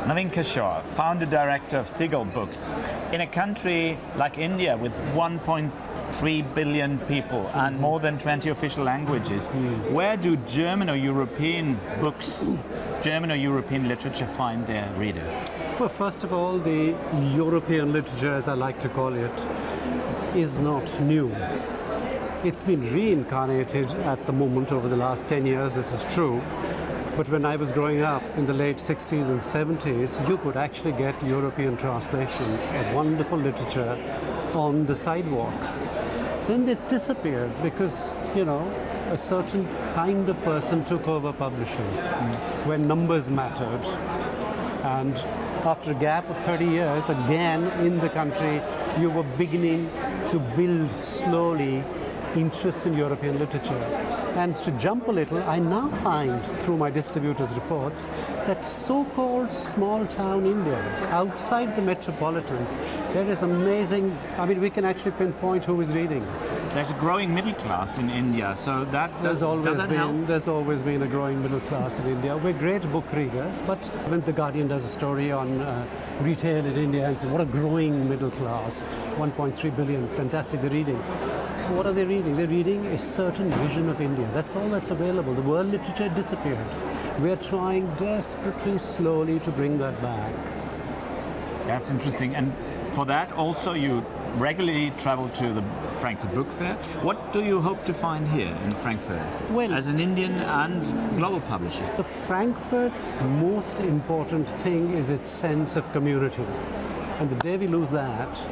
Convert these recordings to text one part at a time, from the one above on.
Naveen Kishore, founder director of Seagull Books. In a country like India with 1.3 billion people and more than 20 official languages, where do German or European books, German or European literature find their readers? Well, first of all, the European literature, as I like to call it, is not new. It's been reincarnated at the moment over the last 10 years, this is true. But when I was growing up in the late 60s and 70s, you could actually get European translations of wonderful literature on the sidewalks. Then they disappeared because, you know, a certain kind of person took over publishing where numbers mattered. And after a gap of 30 years, again in the country, you were beginning to build slowly interest in European literature. And to jump a little, I now find through my distributors' reports that so-called small-town India, outside the metropolitans, there is amazing, I mean, we can actually pinpoint who is reading. There's a growing middle class in India, so that does that help? There's always been a growing middle class in India. We're great book readers, but when The Guardian does a story on retail in India and says, what a growing middle class, 1.3 billion, fantastic, they're reading. What are they reading? They're reading a certain vision of India. That's all that's available. The world literature disappeared. We're trying desperately, slowly to bring that back. That's interesting. And for that also you regularly travel to the Frankfurt Book Fair. What do you hope to find here in Frankfurt? Well, as an Indian and global publisher? The Frankfurt's most important thing is its sense of community. And the day we lose that,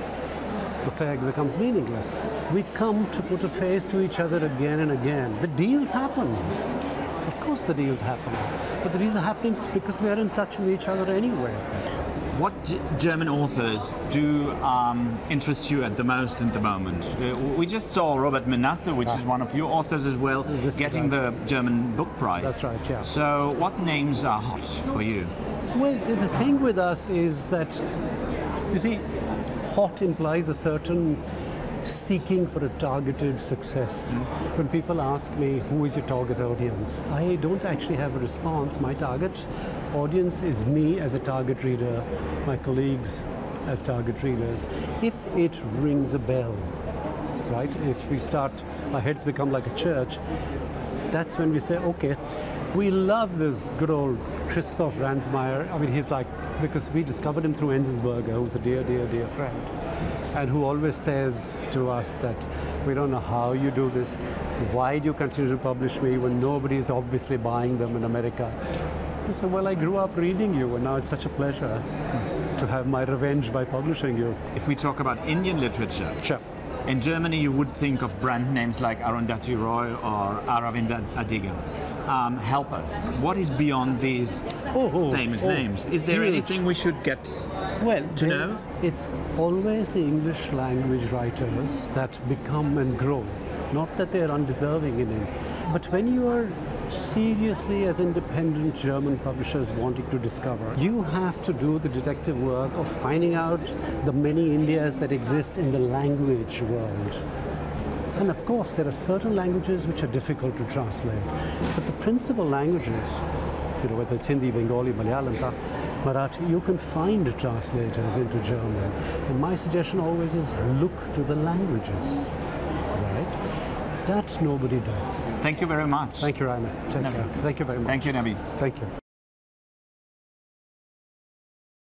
the fair becomes meaningless. We come to put a face to each other again and again. The deals happen. Of course the deals happen. But the deals are happening because we are in touch with each other anyway. What German authors do interest you at the most at the moment? We just saw Robert Menasse, which is one of your authors as well, getting the German Book Prize. That's right, yeah. So what names are hot for you? Well, the thing with us is that, you see, hot implies a certain seeking for a targeted success. When people ask me, who is your target audience? I don't actually have a response. My target audience is me as a target reader, my colleagues as target readers. If it rings a bell, right? If we start, our heads become like a church, that's when we say, okay, we love this good old Christoph Ransmayr. I mean, he's like, because we discovered him through Enzensberger, who's a dear, dear, dear friend, and who always says to us that we don't know how you do this. Why do you continue to publish me when nobody is obviously buying them in America? I said, well, I grew up reading you, and now it's such a pleasure to have my revenge by publishing you. If we talk about Indian literature, sure. In Germany, you would think of brand names like Arundhati Roy or Aravind Adiga. Help us. What is beyond these famous names? Is there anything we should get to know? It's always the English language writers that become and grow. Not that they're undeserving in it. But when you are seriously as independent German publishers wanting to discover, you have to do the detective work of finding out the many Indias that exist in the language world. And of course, there are certain languages which are difficult to translate. But the principal languages, you know, whether it's Hindi, Bengali, Malayalam, Marathi, you can find translators into German. And my suggestion always is look to the languages, right? That nobody does. Thank you very much. Thank you, Rainer. Take care. Thank you very much. Thank you, Naveen. Thank you.